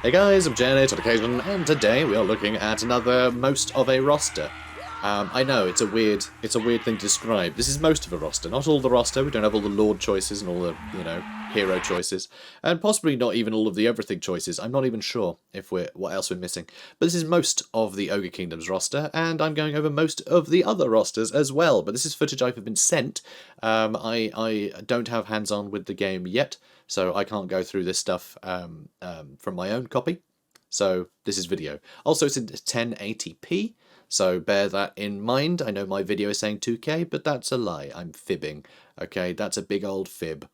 Hey guys, I'm JanetOnOccasion, and today we are looking at another most of a roster. I know it's a weird thing to describe. This is most of a roster, not all the roster. We don't have all the Lord choices and all the hero choices, and possibly not even all of the everything choices. I'm not even sure if what else we're missing. But this is most of the Ogre Kingdoms roster, and I'm going over most of the other rosters as well. But this is footage I've been sent. I don't have hands-on with the game yet, so I can't go through this stuff from my own copy. So this is video. Also, it's in 1080p. So bear that in mind. I know my video is saying 2K, but that's a lie. I'm fibbing. Okay, that's a big old fib.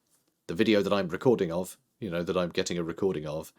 The video that I'm recording of, that I'm getting a recording of,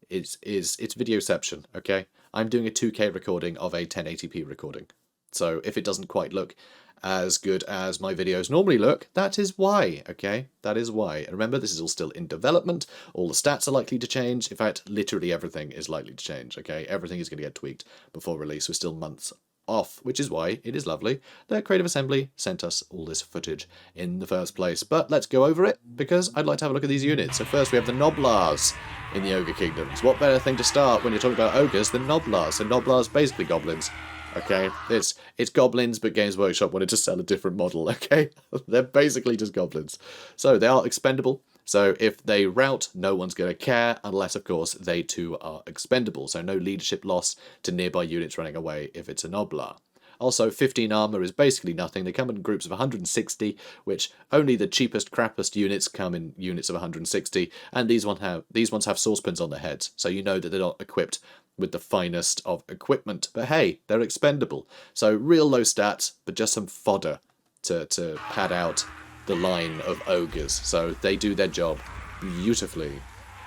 it's Videoception, okay? I'm doing a 2K recording of a 1080p recording. So if it doesn't quite look as good as my videos normally look, that is why, okay? That is why. And remember, this is all still in development. All the stats are likely to change. In fact, literally everything is likely to change, okay? Everything is going to get tweaked before release. We're still months off, which is why it is lovely that Creative Assembly sent us all this footage in the first place. But let's go over it, because I'd like to have a look at these units. So first we have the Noblars in the Ogre Kingdoms. What better thing to start when you're talking about ogres than Noblars? So Noblars basically goblins. Okay, it's goblins, but Games Workshop wanted to sell a different model, okay? They're basically just goblins. So they are expendable. So if they rout, no one's going to care, unless, of course, they too are expendable. So no leadership loss to nearby units running away if it's a Noblar. Also, 15 armor is basically nothing. They come in groups of 160, which only the cheapest, crappiest units come in units of 160, and these ones have saucepans on their heads, so you know that they're not equipped with the finest of equipment. But hey, they're expendable. So real low stats, but just some fodder to pad out the line of ogres. So they do their job beautifully.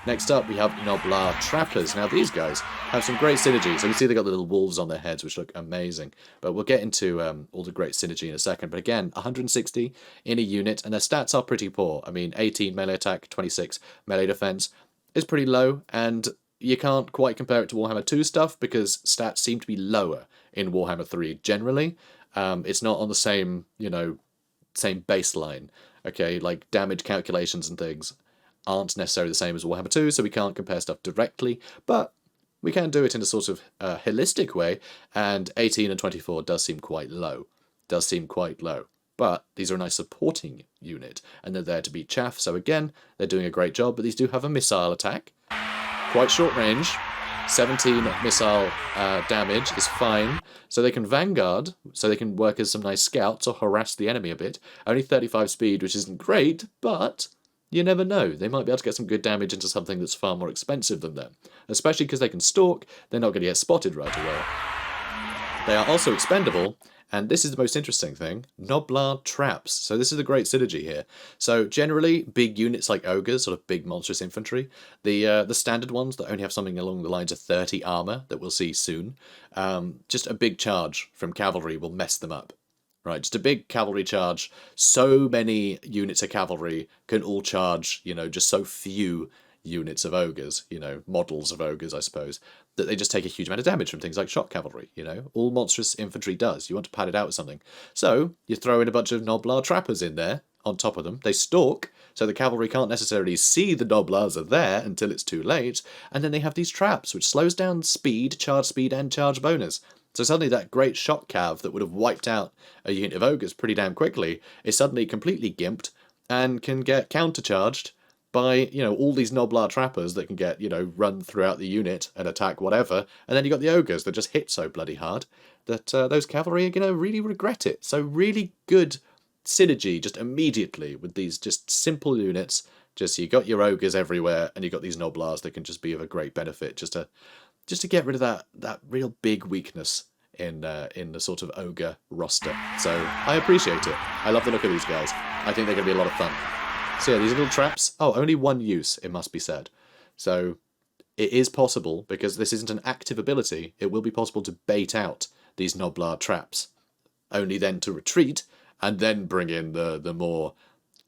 Next up, we have Noblar Trappers. Now, these guys have some great synergy. So you can see they've got the little wolves on their heads, which look amazing. But we'll get into all the great synergy in a second. But again, 160 in a unit, and their stats are pretty poor. I mean, 18 melee attack, 26 melee defense is pretty low, and you can't quite compare it to Warhammer 2 stuff, because stats seem to be lower in Warhammer 3 generally. It's not on the same, same baseline. Okay, like damage calculations and things aren't necessarily the same as Warhammer 2, so we can't compare stuff directly, but we can do it in a sort of holistic way, and 18 and 24 does seem quite low. But these are a nice supporting unit, and they're there to beat chaff, so again, they're doing a great job, but these do have a missile attack. Quite short range. 17 missile damage is fine. So they can vanguard, so they can work as some nice scouts or harass the enemy a bit. Only 35 speed, which isn't great, but you never know. They might be able to get some good damage into something that's far more expensive than them. Especially because they can stalk, they're not going to get spotted right away. They are also expendable, and this is the most interesting thing, Noblar Traps. So this is the great synergy here. So generally, big units like ogres, sort of big monstrous infantry, the standard ones that only have something along the lines of 30 armor that we'll see soon, just a big charge from cavalry will mess them up. Right, just a big cavalry charge. So many units of cavalry can all charge, just so few units of ogres, models of ogres, I suppose, that they just take a huge amount of damage from things like shock cavalry, All monstrous infantry does. You want to pad it out with something. So you throw in a bunch of Noblar Trappers in there on top of them. They stalk, so the cavalry can't necessarily see the Noblars are there until it's too late, and then they have these traps, which slows down speed, and charge bonus. So suddenly that great shock cav that would have wiped out a unit of ogres pretty damn quickly is suddenly completely gimped and can get countercharged by, all these Noblar Trappers that can get, run throughout the unit and attack whatever, and then you got the ogres that just hit so bloody hard that those cavalry are going to really regret it. So really good synergy just immediately with these just simple units. Just you got your ogres everywhere, and you got these Noblars that can just be of a great benefit, just to get rid of that real big weakness in the sort of ogre roster. So I appreciate it. I love the look of these guys. I think they're going to be a lot of fun. So yeah, these little traps. Oh, only one use, it must be said. So it is possible, because this isn't an active ability, it will be possible to bait out these Noblar traps. Only then to retreat, and then bring in the more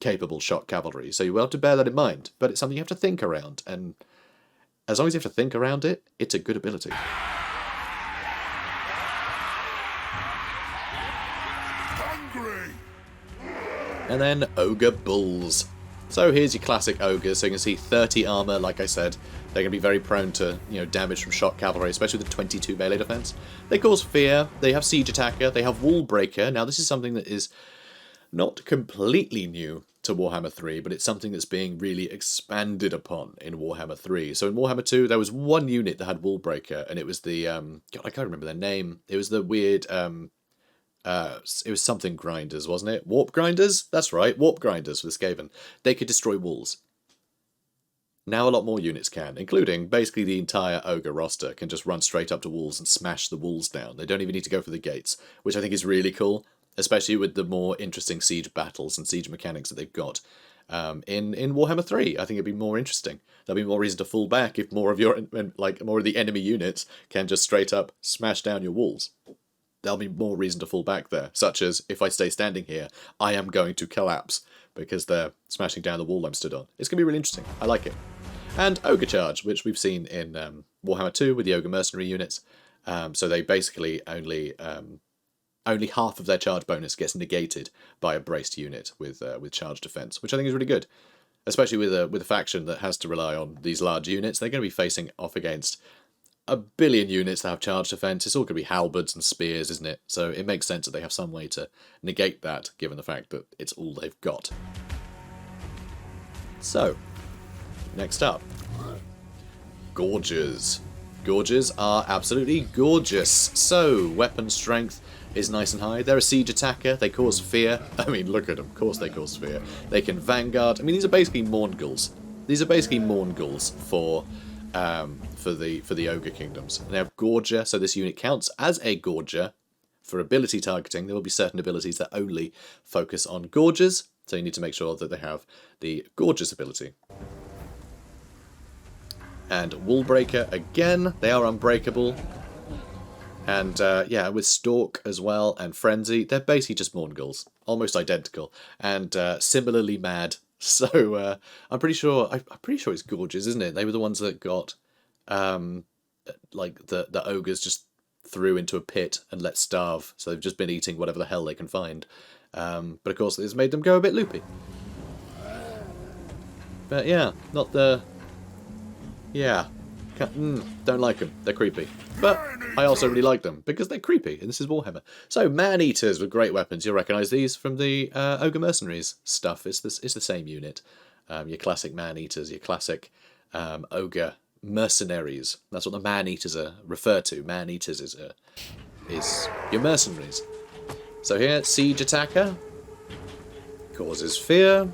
capable shock cavalry. So you will have to bear that in mind, but it's something you have to think around, and as long as you have to think around it, it's a good ability. Hungry. And then Ogre Bulls. So here's your classic ogres. So you can see 30 armor, like I said. They're going to be very prone to, damage from shock cavalry, especially with the 22 melee defense. They cause fear. They have siege attacker. They have wall breaker. Now this is something that is not completely new to Warhammer 3, but it's something that's being really expanded upon in Warhammer 3. So in Warhammer 2, there was one unit that had wall breaker, and it was the God, I can't remember their name. It was the weird it was something grinders, wasn't it? Warp grinders? That's right, warp grinders for the Skaven. They could destroy walls. Now a lot more units can, including basically the entire Ogre roster can just run straight up to walls and smash the walls down. They don't even need to go for the gates, which I think is really cool, especially with the more interesting siege battles and siege mechanics that they've got. In Warhammer 3, I think it'd be more interesting. There'll be more reason to fall back if more of more of the enemy units can just straight up smash down your walls. There'll be more reason to fall back there, such as, if I stay standing here, I am going to collapse, because they're smashing down the wall I'm stood on. It's going to be really interesting. I like it. And Ogre Charge, which we've seen in Warhammer 2 with the Ogre Mercenary units. So they basically only half of their charge bonus gets negated by a braced unit with charge defense, which I think is really good. Especially with a faction that has to rely on these large units. They're going to be facing off against a billion units that have charge defense. It's all going to be halberds and spears, isn't it? So it makes sense that they have some way to negate that, given the fact that it's all they've got. So, next up, Gorgers. Gorgers are absolutely gorgeous. So, weapon strength is nice and high. They're a siege attacker. They cause fear. I mean, look at them. Of course they cause fear. They can vanguard. I mean, these are basically Mournguls. These are basically Mournguls for the Ogre Kingdoms. And they have Gouger, so this unit counts as a Gouger. For ability targeting, there will be certain abilities that only focus on Gorgers, so you need to make sure that they have the Gorgers ability. And Wallbreaker, again, they are unbreakable. And yeah, with Stalk as well, and Frenzy, they're basically just Mournguls, almost identical, and similarly mad. So I'm pretty sure it's Gorgers, isn't it? They were the ones that got like the ogres just threw into a pit and let starve. So they've just been eating whatever the hell they can find. But of course, it's made them go a bit loopy. But yeah, not the... Yeah, don't like them. They're creepy. But I also really like them because they're creepy, and this is Warhammer. So, man-eaters with great weapons. You'll recognise these from the Ogre Mercenaries stuff. It's the same unit. Your classic man-eaters, your classic Ogre Mercenaries. That's what the man-eaters are referred to. Man-eaters is your mercenaries. So here, Siege Attacker. Causes fear.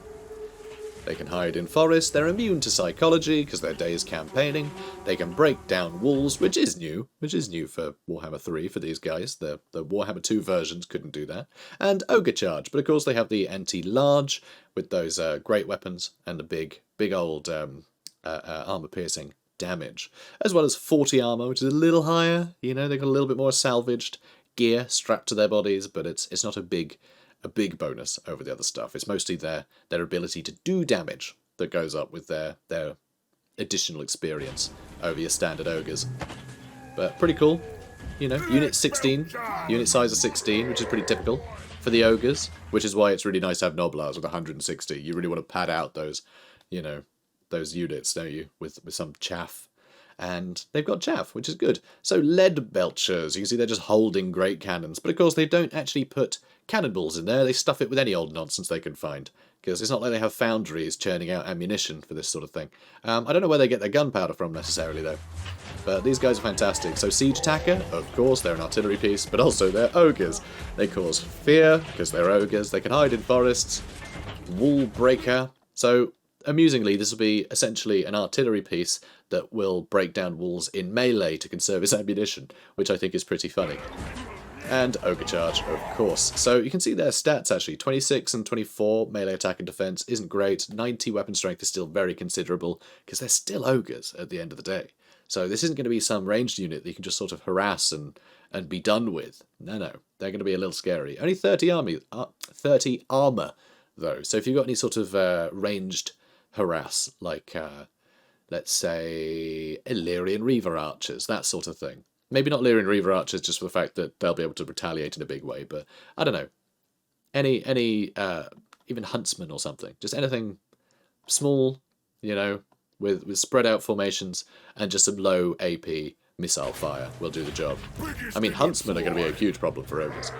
They can hide in forests. They're immune to psychology because their day is campaigning. They can break down walls, which is new for Warhammer 3 for these guys. The Warhammer 2 versions couldn't do that. And Ogre Charge, but of course they have the anti-large with those great weapons and the big old armor-piercing damage, as well as 40 armor, which is a little higher. You know, they've got a little bit more salvaged gear strapped to their bodies, but it's not a big bonus over the other stuff. It's mostly their ability to do damage that goes up with their additional experience over your standard ogres. But pretty cool. You know, unit 16, unit size of 16, which is pretty typical for the ogres, which is why it's really nice to have Noblars with 160. You really want to pad out those, you know, those units, don't you, with some chaff. And they've got chaff, which is good. So lead belchers, you can see they're just holding great cannons. But of course they don't actually put cannonballs in there. They stuff it with any old nonsense they can find. Because it's not like they have foundries churning out ammunition for this sort of thing. I don't know where they get their gunpowder from necessarily, though. But these guys are fantastic. So Siege Attacker, of course, they're an artillery piece, but also they're ogres. They cause fear, because they're ogres. They can hide in forests. Wall Breaker. So, amusingly, this will be essentially an artillery piece that will break down walls in melee to conserve its ammunition, which I think is pretty funny. And Ogre Charge, of course. So you can see their stats, actually. 26 and 24 melee attack and defense isn't great. 90 weapon strength is still very considerable, because they're still ogres at the end of the day. So this isn't going to be some ranged unit that you can just sort of harass and be done with. No, they're going to be a little scary. Only 30 armor, though. So if you've got any sort of ranged harass, like, let's say, Illyrian Reaver Archers, that sort of thing. Maybe not Illyrian Reaver Archers just for the fact that they'll be able to retaliate in a big way, but I don't know. Any even Huntsmen or something. Just anything small, you know, with spread out formations and just some low AP missile fire will do the job. I mean, huntsmen are going to be a huge problem for ogres.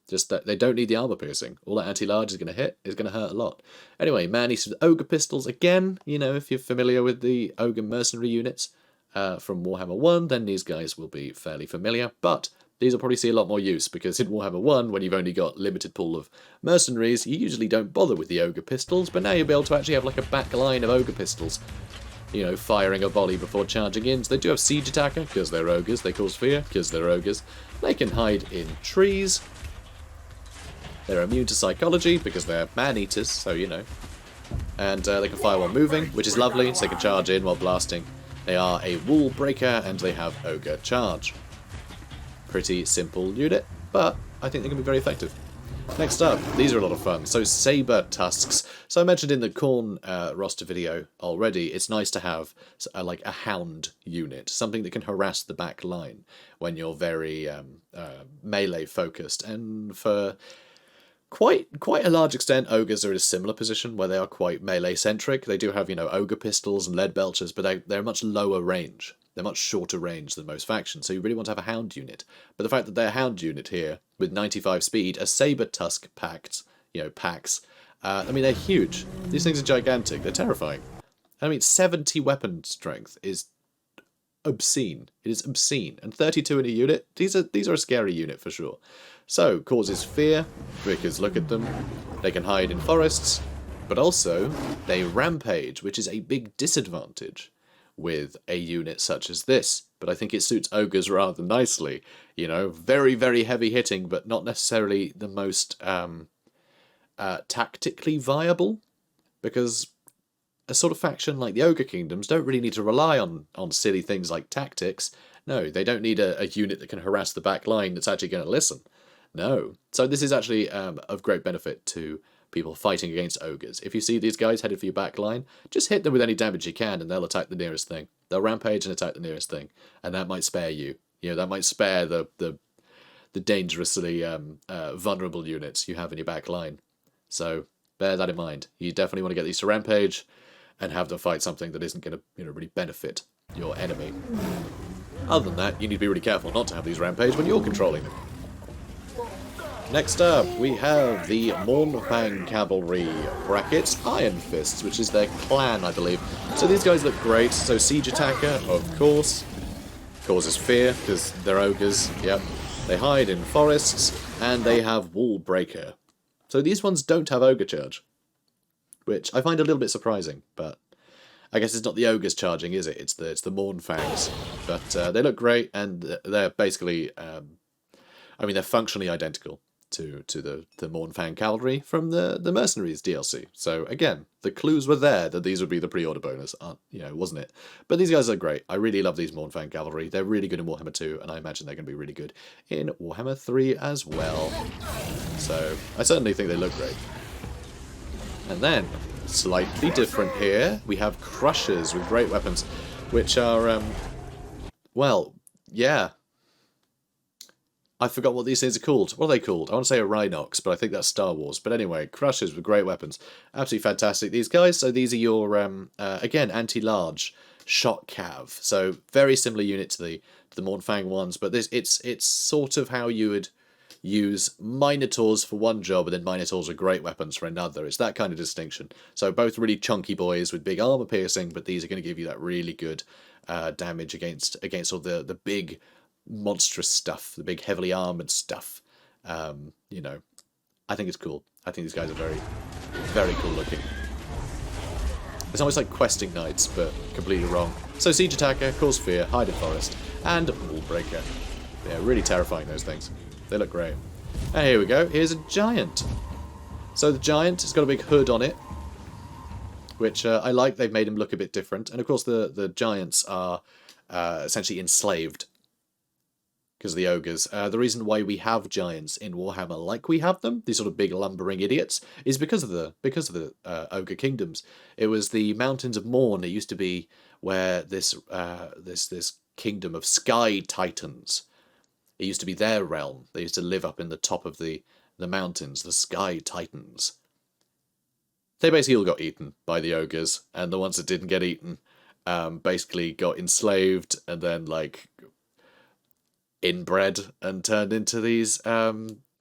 Just that they don't need the armor piercing. All that anti-large is going to hit is going to hurt a lot. Anyway, man-eaters with ogre pistols again. You know, if you're familiar with the ogre mercenary units from Warhammer 1, then these guys will be fairly familiar. But these will probably see a lot more use, because in Warhammer 1, when you've only got limited pool of mercenaries, you usually don't bother with the ogre pistols, but now you'll be able to actually have like a back line of ogre pistols, you know, firing a volley before charging in. So they do have siege attacker, because they're ogres. They cause fear, because they're ogres. They can hide in trees. They're immune to psychology, because they're man-eaters, so you know. And they can fire while moving, which is lovely, so they can charge in while blasting. They are a wall breaker, and they have ogre charge. Pretty simple unit, but I think they can be very effective. Next up, these are a lot of fun. So Saber Tusks. So I mentioned in the Khorne roster video already, it's nice to have like a hound unit, something that can harass the back line when you're very melee focused. And for quite a large extent, ogres are in a similar position where they are quite melee centric. They do have, you know, ogre pistols and lead belchers, but they're much lower range. They're much shorter range than most factions, so you really want to have a hound unit. But the fact that they're a hound unit here, with 95 speed, a Saber Tusk packs, I mean, they're huge. These things are gigantic. They're terrifying. I mean, 70 weapon strength is obscene. It is obscene. And 32 in a unit, these are a scary unit for sure. So, causes fear, because look at them. They can hide in forests, but also they rampage, which is a big disadvantage with a unit such as this, but I think it suits ogres rather nicely. You know, very, very heavy hitting, but not necessarily the most tactically viable, because a sort of faction like the Ogre Kingdoms don't really need to rely on silly things like tactics. No, they don't need a unit that can harass the back line that's actually going to listen. No. So this is actually of great benefit to people fighting against ogres. If you see these guys headed for your back line, just hit them with any damage you can and they'll attack the nearest thing. They'll rampage and attack the nearest thing. And that might spare you. You know, that might spare the dangerously vulnerable units you have in your back line. So bear that in mind. You definitely want to get these to rampage and have them fight something that isn't going to, you know, really benefit your enemy. Other than that, you need to be really careful not to have these rampage when you're controlling them. Next up, we have the Monafang Cavalry brackets, Iron Fists, which is their clan, I believe. So these guys look great. So Siege Attacker, of course, causes fear, because they're ogres, yep. They hide in forests, and they have Wall Breaker. So these ones don't have Ogre Charge, which I find a little bit surprising, but I guess it's not the ogres charging, is it? It's the Mournfangs. But they look great, and they're basically, I mean, they're functionally identical to the Monafang Cavalry from the Mercenaries DLC. So again, the clues were there that these would be the pre-order bonus, you know, wasn't it? But these guys are great. I really love these Monafang Cavalry. They're really good in Warhammer 2, and I imagine they're going to be really good in Warhammer 3 as well. So I certainly think they look great. And then, slightly different here, we have Crushers with great weapons, which are, well, yeah. I forgot what these things are called. What are they called? I want to say a Rhinox, but I think that's Star Wars. But anyway, Crushers with great weapons. Absolutely fantastic, these guys. So these are your, again, anti-large shot cav. So very similar unit to the Monafang ones, but it's sort of how you would use Minotaurs for one job, and then Minotaurs are great weapons for another. It's that kind of distinction. So both really chunky boys with big armor piercing, but these are going to give you that really good damage against all the big monstrous stuff, the big heavily armored stuff. You know, I think it's cool. I think these guys are very, very cool looking. It's almost like questing knights, but completely wrong. So Siege Attacker, Cause Fear, Hide in Forest, and Wall Breaker. Yeah, really terrifying, those things. They look great. And here we go. Here's a Giant. So the Giant has got a big hood on it, which I like. They've made him look a bit different. And of course the Giants are essentially enslaved because of the ogres. The reason why we have giants in Warhammer like we have them, these sort of big lumbering idiots, is because of the Ogre Kingdoms. It was the Mountains of Morn. It used to be where this kingdom of Sky Titans. It used to be their realm. They used to live up in the top of the mountains, the Sky Titans. they basically all got eaten by the ogres, and the ones that didn't get eaten basically got enslaved and then like inbred and turned into these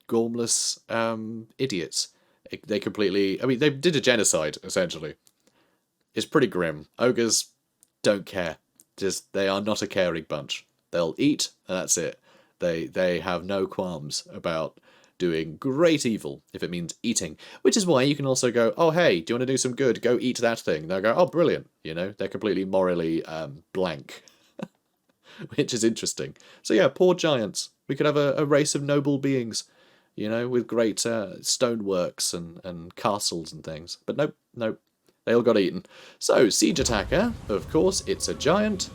gormless idiots. They completely, I mean, they did a genocide essentially. It's pretty grim. Ogres don't care. Just they are not a caring bunch. They'll eat and that's it. They have no qualms about doing great evil if it means eating, which is why you can also go, oh hey, do you want to do some good? Go eat that thing. And they'll go, oh brilliant. You know, they're completely morally blank, which is interesting. So yeah, poor giants. We could have a race of noble beings, you know, with great stoneworks and castles and things. But nope, nope. They all got eaten. So, Siege Attacker, of course, it's a giant.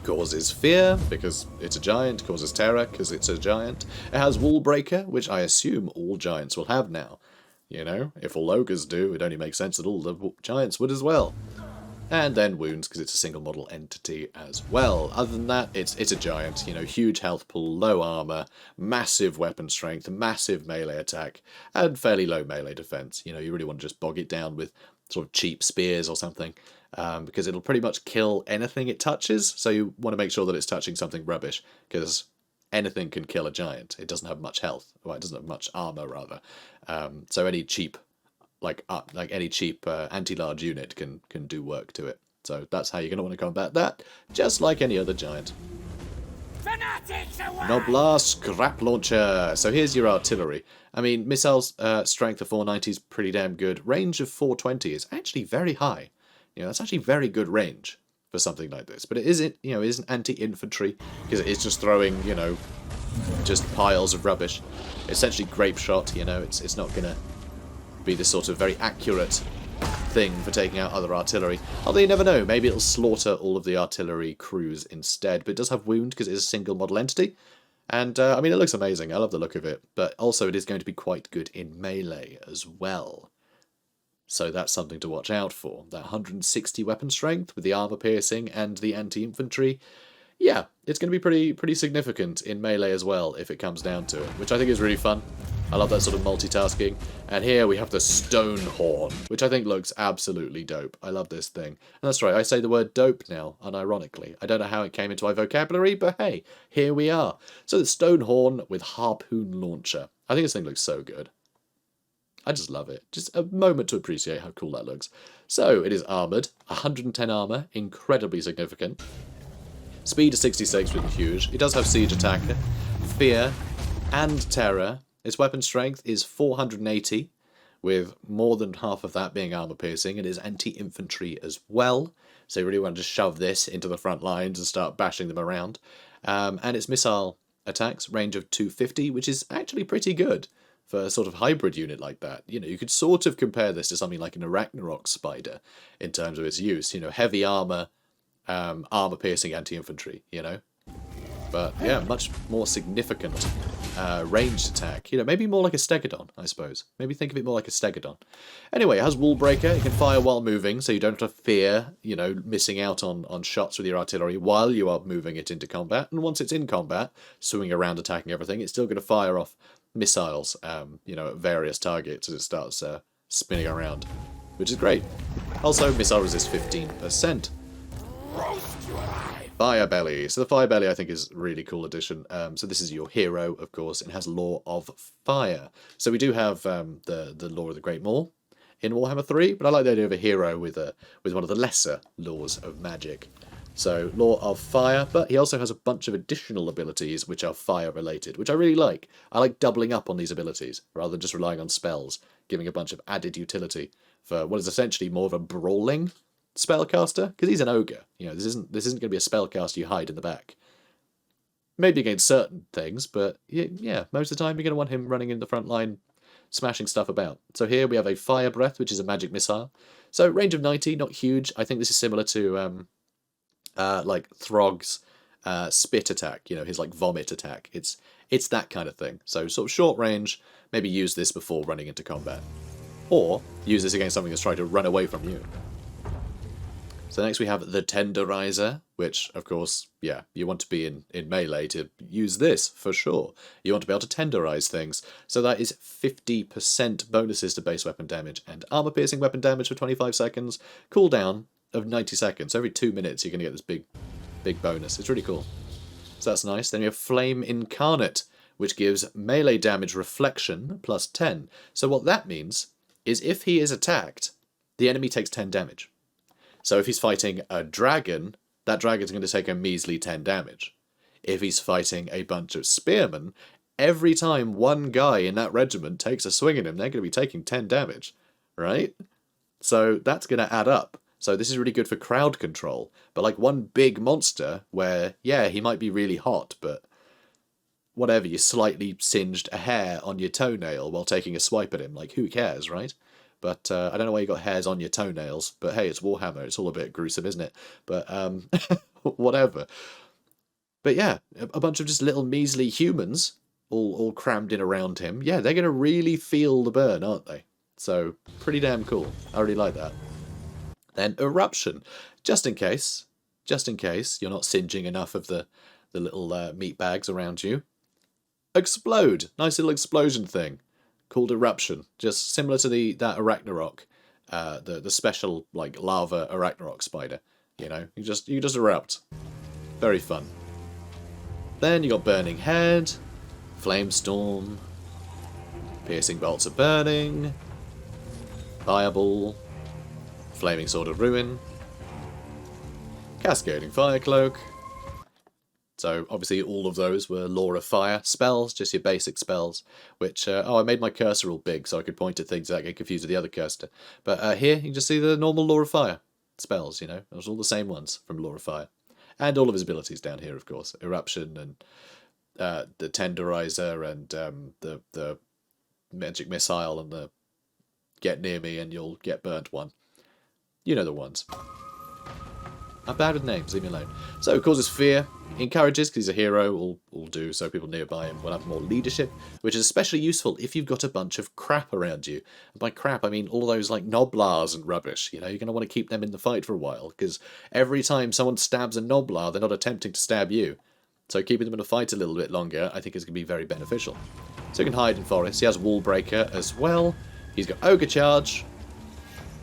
Causes fear, because it's a giant. Causes terror, because it's a giant. It has Wall Breaker, which I assume all giants will have now. You know, if all ogres do, it only makes sense that all the giants would as well. And then Wounds, because it's a single model entity as well. Other than that, it's a giant. You know, huge health pool, low armor, massive weapon strength, massive melee attack, and fairly low melee defense. You know, you really want to just bog it down with sort of cheap spears or something, because it'll pretty much kill anything it touches, so you want to make sure that it's touching something rubbish, because anything can kill a giant. It doesn't have much health, well, it doesn't have much armor, rather. So any cheap, any cheap anti-large unit can do work to it. So that's how you're going to want to combat that, just like any other giant. Noblar Scrap Launcher. So here's your artillery. I mean, missiles strength of 490 is pretty damn good. Range of 420 is actually very high. You know, that's actually very good range for something like this. But it isn't, you know, it isn't anti-infantry, because it is just throwing, you know, just piles of rubbish. Essentially grape shot, you know, it's not going to be this sort of very accurate thing for taking out other artillery. Although you never know, maybe it'll slaughter all of the artillery crews instead. But it does have Wound because it is a single model entity. And, I mean, it looks amazing. I love the look of it. But also it is going to be quite good in melee as well. So that's something to watch out for. That 160 weapon strength with the armor piercing and the anti-infantry. Yeah, it's going to be pretty significant in melee as well if it comes down to it, which I think is really fun. I love that sort of multitasking. And here we have the Stone Horn, which I think looks absolutely dope. I love this thing. And that's right, I say the word dope now, unironically. I don't know how it came into my vocabulary, but hey, here we are. So the Stone Horn with Harpoon Launcher. I think this thing looks so good. I just love it. Just a moment to appreciate how cool that looks. So it is armoured, 110 armour, incredibly significant. Speed is 66 with huge. It does have Siege Attacker, Fear, and Terror. Its weapon strength is 480, with more than half of that being armor piercing. It is anti-infantry as well, so you really want to just shove this into the front lines and start bashing them around. And its missile attacks, range of 250, which is actually pretty good for a sort of hybrid unit like that. You know, you could sort of compare this to something like an Arachnarok Spider in terms of its use. You know, heavy armor, armor-piercing anti-infantry, you know? But, yeah, much more significant ranged attack. You know, maybe more like a Stegodon, I suppose. Maybe think of it more like a Stegodon. Anyway, it has Wall Breaker. It can fire while moving, so you don't have to fear, you know, missing out on shots with your artillery while you are moving it into combat. And once it's in combat, swinging around attacking everything, it's still going to fire off missiles, you know, at various targets as it starts spinning around, which is great. Also, missile resist 15%. Fire Belly. So the Fire Belly I think is a really cool addition. So this is your hero, of course, and has Law of Fire. So we do have the Law of the Great Maw in Warhammer 3, but I like the idea of a hero with one of the lesser laws of magic. So Law of Fire, but he also has a bunch of additional abilities which are fire related, which I really like. I like doubling up on these abilities rather than just relying on spells, giving a bunch of added utility for what is essentially more of a brawling spellcaster, because he's an ogre. You know, this isn't going to be a spellcaster you hide in the back. Maybe against certain things, but yeah, most of the time you're going to want him running in the front line, smashing stuff about. So here we have a Fire Breath, which is a magic missile. So range of 90, not huge. I think this is similar to like Throg's spit attack. You know, his like vomit attack. It's that kind of thing. So sort of short range. Maybe use this before running into combat, or use this against something that's trying to run away from you. So next we have the Tenderizer, which, of course, yeah, you want to be in melee to use this, for sure. You want to be able to tenderize things. So that is 50% bonuses to base weapon damage and armor-piercing weapon damage for 25 seconds, cooldown of 90 seconds. So every 2 minutes you're going to get this big bonus. It's really cool. So that's nice. Then you have Flame Incarnate, which gives melee damage reflection plus 10. So what that means is if he is attacked, the enemy takes 10 damage. So if he's fighting a dragon, that dragon's going to take a measly 10 damage. If he's fighting a bunch of spearmen, every time one guy in that regiment takes a swing at him, they're going to be taking 10 damage, right? So that's going to add up. So this is really good for crowd control. But like one big monster where, yeah, he might be really hot, but whatever, you slightly singed a hair on your toenail while taking a swipe at him. Like, who cares, right? But I don't know why you got hairs on your toenails. But hey, it's Warhammer. It's all a bit gruesome, isn't it? But whatever. But yeah, a bunch of just little measly humans all crammed in around him. Yeah, they're going to really feel the burn, aren't they? So, pretty damn cool. I really like that. Then Eruption. Just in case you're not singeing enough of the little meat bags around you. Explode. Nice little explosion thing. Called Eruption, just similar to that Arachnarok, the special like lava Arachnarok spider. You know, you just erupt. Very fun. Then you got Burning Head, Flame Storm, Piercing Bolts of Burning, Fireball, Flaming Sword of Ruin, Cascading Fire Cloak. So, obviously, all of those were Law of Fire spells, just your basic spells, which, I made my cursor all big so I could point to things that get confused with the other cursor. But here, you can just see the normal Law of Fire spells, you know, those are all the same ones from Law of Fire. And all of his abilities down here, of course. Eruption and the Tenderizer and the Magic Missile and the Get Near Me and You'll Get Burnt one. You know the ones. I'm bad with names, leave me alone. So, it causes fear, encourages, because he's a hero, all do, so people nearby him will have more leadership, which is especially useful if you've got a bunch of crap around you. And by crap, I mean all those, like, Noblars and rubbish, you know, you're going to want to keep them in the fight for a while, because every time someone stabs a Noblar, they're not attempting to stab you. So keeping them in a fight a little bit longer, I think is going to be very beneficial. So he can hide in forests, he has Wall Breaker as well, he's got Ogre Charge,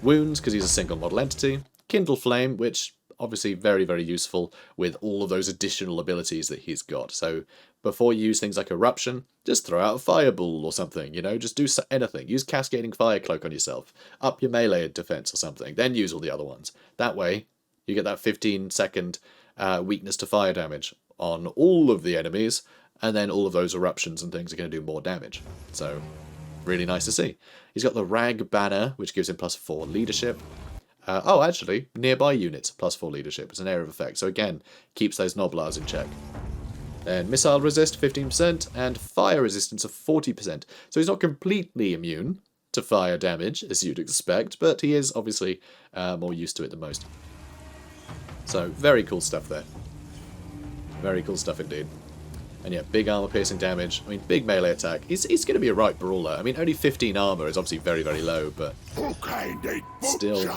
Wounds, because he's a single model entity, Kindle Flame, which obviously very, very useful with all of those additional abilities that he's got. So before you use things like Eruption, just throw out a Fireball or something, you know, just do anything. Use Cascading Fire Cloak on yourself. Up your melee defense or something. Then use all the other ones. That way, you get that 15-second weakness to fire damage on all of the enemies, and then all of those Eruptions and things are going to do more damage. So, really nice to see. He's got the Rag Banner, which gives him +4 leadership. Actually, nearby units, +4 leadership. It's an area of effect. So again, keeps those Noblars in check. Then missile resist, 15%, and fire resistance of 40%. So he's not completely immune to fire damage, as you'd expect, but he is obviously more used to it than most. So, very cool stuff there. Very cool stuff indeed. And yeah, big armor-piercing damage. I mean, big melee attack. He's going to be a right brawler. I mean, only 15 armor is obviously very, very low, but still.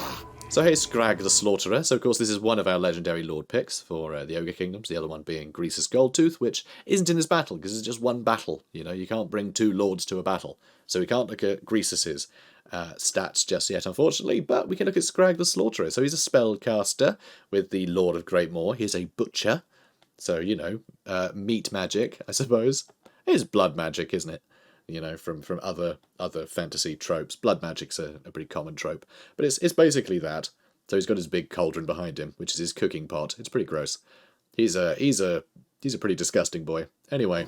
So here's Scrag the Slaughterer. So, of course, this is one of our legendary Lord picks for the Ogre Kingdoms. The other one being Greasus Goldtooth, which isn't in this battle, because it's just one battle. You know, you can't bring 2 lords to a battle. So we can't look at Greasus's stats just yet, unfortunately, but we can look at Scrag the Slaughterer. So he's a spellcaster with the Lord of Greatmoor. He's a butcher. So, you know, meat magic, I suppose. It is blood magic, isn't it? You know, from other fantasy tropes. Blood magic's a pretty common trope. But it's basically that. So he's got his big cauldron behind him, which is his cooking pot. It's pretty gross. He's a pretty disgusting boy. Anyway.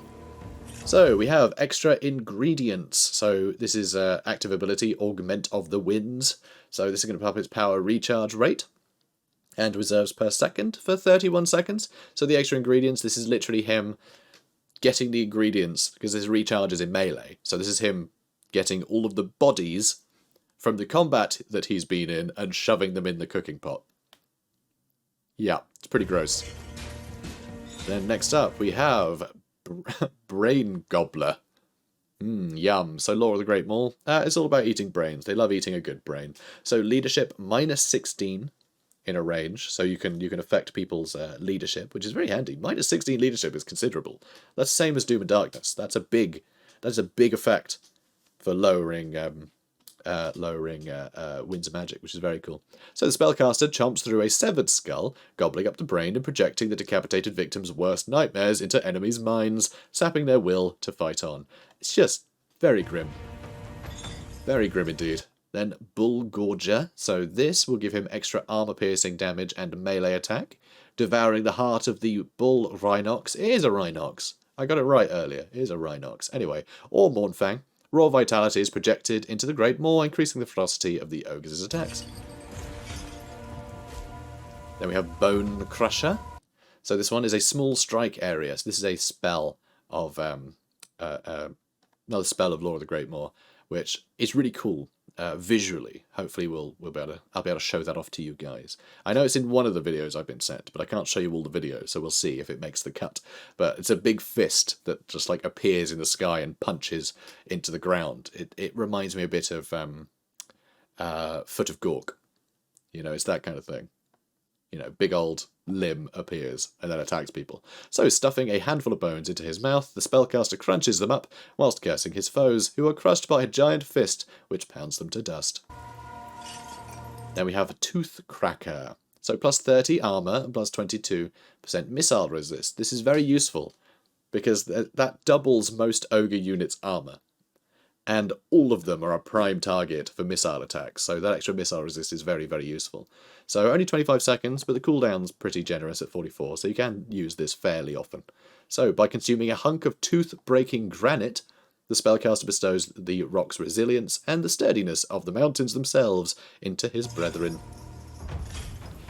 So we have extra ingredients. So this is active ability, Augment of the Winds. So this is going to pump its power recharge rate. And reserves per second for 31 seconds. So the extra ingredients, this is literally him getting the ingredients, because this recharges in melee. So this is him getting all of the bodies from the combat that he's been in and shoving them in the cooking pot. Yeah, it's pretty gross. Then next up we have Brain Gobbler. Yum. So Lore of the Great Maul. It's all about eating brains. They love eating a good brain. So leadership -16. in a range, so you can affect people's leadership, which is very handy. -16 leadership is considerable. That's the same as Doom and Darkness. That's a big effect for lowering winds of magic, which is very cool. So the spellcaster chomps through a severed skull, gobbling up the brain and projecting the decapitated victim's worst nightmares into enemies' minds, sapping their will to fight on. It's just very grim. Very grim indeed. Then Bull Gorger. So this will give him extra armor-piercing damage and melee attack. Devouring the heart of the Bull Rhinox. It is a Rhinox. I got it right earlier. It is a Rhinox. Anyway, or Mornfang. Raw vitality is projected into the Great Maw, increasing the ferocity of the Ogres' attacks. Then we have Bone Crusher. So this one is a small strike area. So this is a spell of another spell of Lore of the Great Maw, which is really cool visually. Hopefully I'll be able to show that off to you guys. I know it's in one of the videos I've been sent, but I can't show you all the videos, so we'll see if it makes the cut. But it's a big fist that just like appears in the sky and punches into the ground. It reminds me a bit of Foot of Gork. You know, it's that kind of thing. You know, big old limb appears and then attacks people. So, stuffing a handful of bones into his mouth, the spellcaster crunches them up whilst cursing his foes, who are crushed by a giant fist which pounds them to dust. Then we have a Tooth Cracker. So plus 30 armor and plus 22% missile resist. This is very useful because that doubles most ogre units' armor. And all of them are a prime target for missile attacks, so that extra missile resist is very, very useful. So only 25 seconds, but the cooldown's pretty generous at 44, so you can use this fairly often. So by consuming a hunk of tooth-breaking granite, the spellcaster bestows the rock's resilience and the sturdiness of the mountains themselves into his brethren.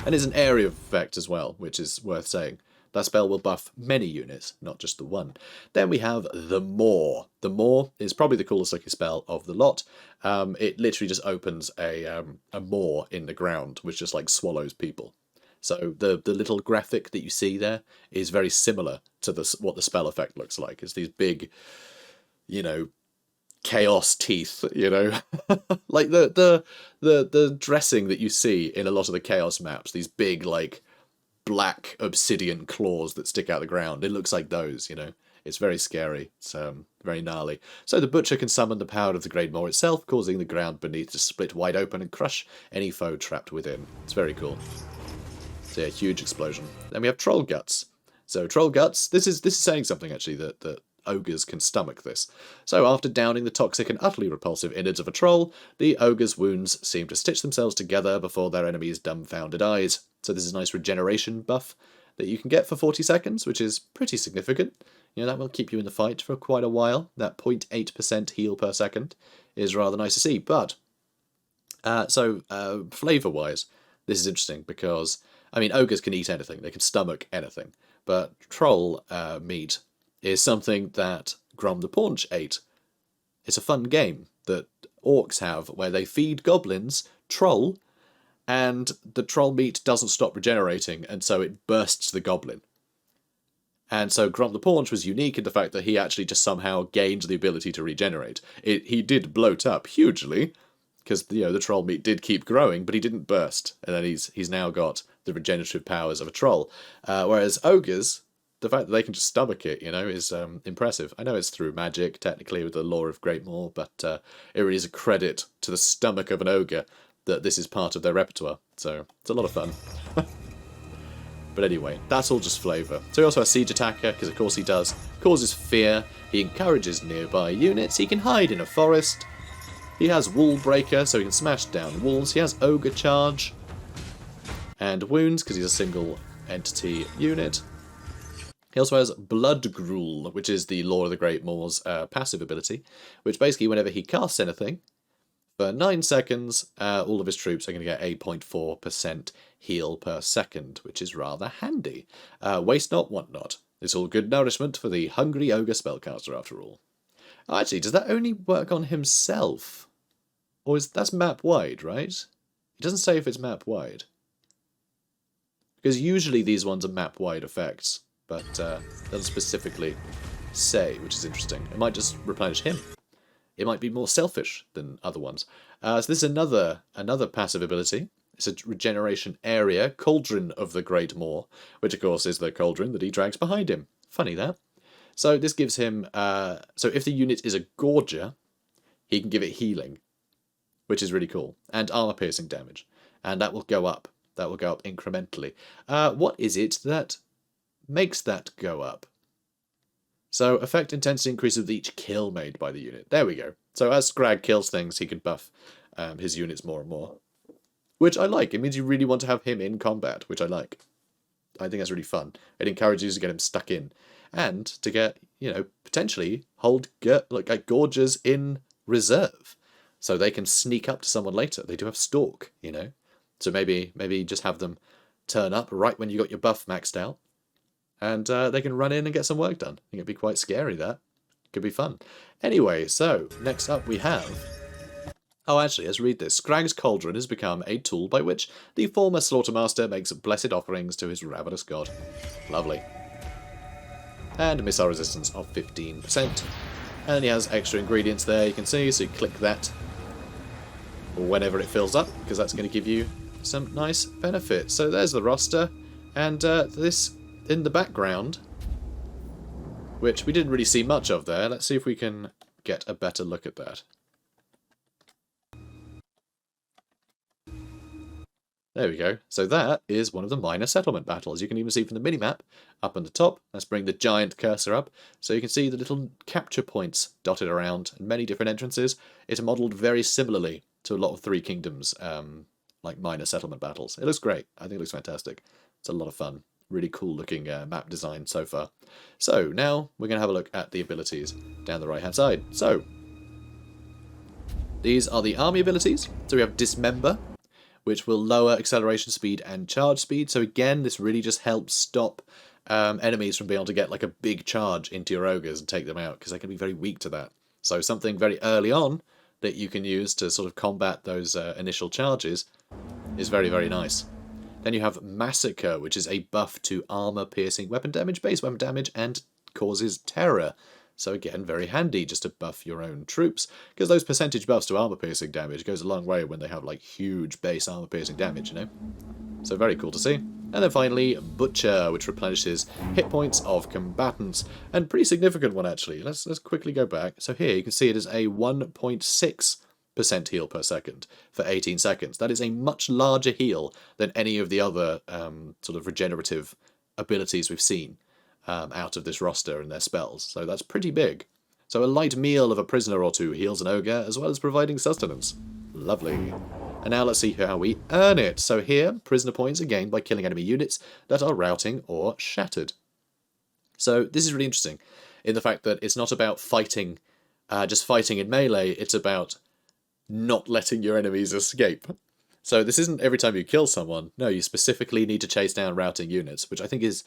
And is an area effect as well, which is worth saying. That spell will buff many units, not just the one. Then we have the Maw. The Maw is probably the coolest looking spell of the lot. It literally just opens a maw in the ground, which just like swallows people. So the little graphic that you see there is very similar to what the spell effect looks like. It's these big, you know, chaos teeth, you know, like the dressing that you see in a lot of the chaos maps. These big like black obsidian claws that stick out the ground. It looks like those, you know. It's very scary. It's very gnarly. So the Butcher can summon the power of the Great Maw itself, causing the ground beneath to split wide open and crush any foe trapped within. It's very cool. So yeah, huge explosion. Then we have Troll Guts. So Troll Guts, this is saying something actually that ogres can stomach this. So after downing the toxic and utterly repulsive innards of a troll, the ogre's wounds seem to stitch themselves together before their enemy's dumbfounded eyes. So this is a nice regeneration buff that you can get for 40 seconds, which is pretty significant. You know, that will keep you in the fight for quite a while. That 0.8% heal per second is rather nice to see. But, flavour-wise, this is interesting because, I mean, ogres can eat anything. They can stomach anything. But troll meat is something that Grom the Paunch ate. It's a fun game that orcs have where they feed goblins troll, and the troll meat doesn't stop regenerating, and so it bursts the goblin. And so Grom the Paunch was unique in the fact that he actually just somehow gained the ability to regenerate. He did bloat up hugely, because the troll meat did keep growing, but he didn't burst, and then he's now got the regenerative powers of a troll. Whereas ogres, the fact that they can just stomach it, you know, is impressive. I know it's through magic, technically, with the Lore of Great Maw, but it really is a credit to the stomach of an ogre that this is part of their repertoire. So it's a lot of fun. But anyway, that's all just flavour. So he also has Siege Attacker, because of course he does. Causes fear. He encourages nearby units. He can hide in a forest. He has Wall Breaker, so he can smash down walls. He has Ogre Charge. And Wounds, because he's a single entity unit. He also has Blood Gruel, which is the Lore of the Great Maw's passive ability, which basically whenever he casts anything, for 9 seconds, all of his troops are going to get 8.4% heal per second, which is rather handy. Waste not, want not. It's all good nourishment for the hungry ogre spellcaster, after all. Oh, actually, does that only work on himself? Or that's map-wide, right? It doesn't say if it's map-wide. Because usually these ones are map-wide effects, but doesn't specifically say, which is interesting. It might just replenish him. It might be more selfish than other ones. So this is another passive ability. It's a regeneration area, Cauldron of the Great Maw, which of course is the cauldron that he drags behind him. Funny that. So this gives him, so if the unit is a Gorger, he can give it healing, which is really cool, and armor piercing damage. And that will go up. That will go up incrementally. What is it that makes that go up? So effect intensity increases with each kill made by the unit. There we go. So as Scrag kills things, he can buff his units more and more. Which I like. It means you really want to have him in combat, which I like. I think that's really fun. It encourages you to get him stuck in. And to get, you know, potentially hold like Gorgers in reserve. So they can sneak up to someone later. They do have Stalk, you know. So maybe just have them turn up right when you got your buff maxed out. And they can run in and get some work done. I think it'd be quite scary, that. Could be fun. Anyway, so next up we have... Oh, actually, let's read this. Scrag's Cauldron has become a tool by which the former Slaughtermaster makes blessed offerings to his ravenous god. Lovely. And missile resistance of 15%. And he has extra ingredients there, you can see, so you click that whenever it fills up, because that's going to give you some nice benefits. So there's the roster, and this in the background, which we didn't really see much of there. Let's see if we can get a better look at that. There we go. So that is one of the minor settlement battles. You can even see from the minimap up on the top. Let's bring the giant cursor up so you can see the little capture points dotted around and many different entrances. It's modelled very similarly to a lot of Three Kingdoms, like minor settlement battles. It looks great. I think it looks fantastic. It's a lot of fun. Really cool looking map design so far. So now we're going to have a look at the abilities down the right hand side. So these are the army abilities. So we have Dismember, which will lower acceleration speed and charge speed. So again, this really just helps stop enemies from being able to get like a big charge into your ogres and take them out, because they can be very weak to that. So something very early on that you can use to sort of combat those initial charges is very, very nice. Then you have Massacre, which is a buff to armor-piercing weapon damage, base weapon damage, and causes terror. So again, very handy just to buff your own troops, because those percentage buffs to armor-piercing damage goes a long way when they have like huge base armor-piercing damage, you know? So very cool to see. And then finally, Butcher, which replenishes hit points of combatants. And pretty significant one, actually. Let's quickly go back. So here you can see it is a 1.6% heal per second for 18 seconds. That is a much larger heal than any of the other sort of regenerative abilities we've seen out of this roster and their spells. So that's pretty big. So a light meal of a prisoner or two heals an ogre, as well as providing sustenance. Lovely. And now let's see how we earn it. So here, prisoner points are gained by killing enemy units that are routing or shattered. So this is really interesting in the fact that it's not about fighting, just fighting in melee, it's about not letting your enemies escape. So this isn't every time you kill someone. No, you specifically need to chase down routing units, which I think is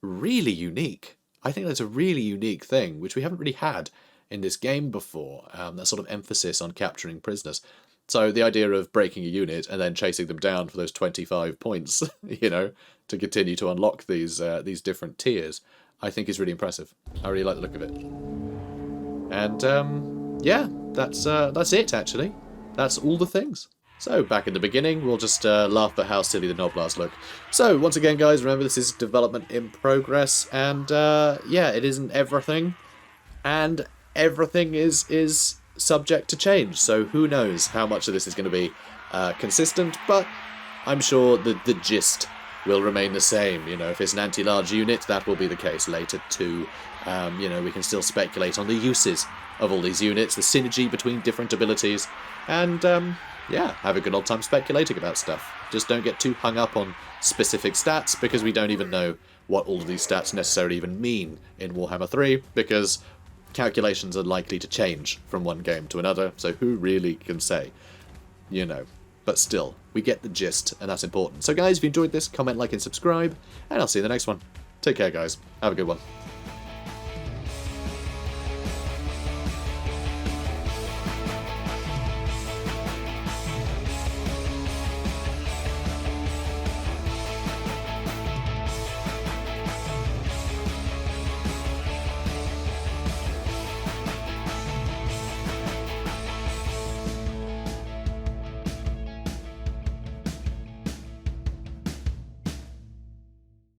really unique. I think that's a really unique thing, which we haven't really had in this game before, that sort of emphasis on capturing prisoners. So the idea of breaking a unit and then chasing them down for those 25 points, you know, to continue to unlock these different tiers, I think is really impressive. I really like the look of it. And yeah, that's it actually. That's all the things. So back in the beginning, we'll just laugh at how silly the Noblars look. So once again, guys, remember this is development in progress, and yeah, it isn't everything, and everything is subject to change. So who knows how much of this is going to be consistent, but I'm sure that the gist will remain the same. You know, if it's an anti-large unit, that will be the case later too. You know, we can still speculate on the uses of all these units, the synergy between different abilities, and yeah, have a good old time speculating about stuff. Just don't get too hung up on specific stats, because we don't even know what all of these stats necessarily even mean in Warhammer 3, because calculations are likely to change from one game to another, so who really can say? You know. But still, we get the gist, and that's important. So guys, if you enjoyed this, comment, like, and subscribe, and I'll see you in the next one. Take care, guys. Have a good one.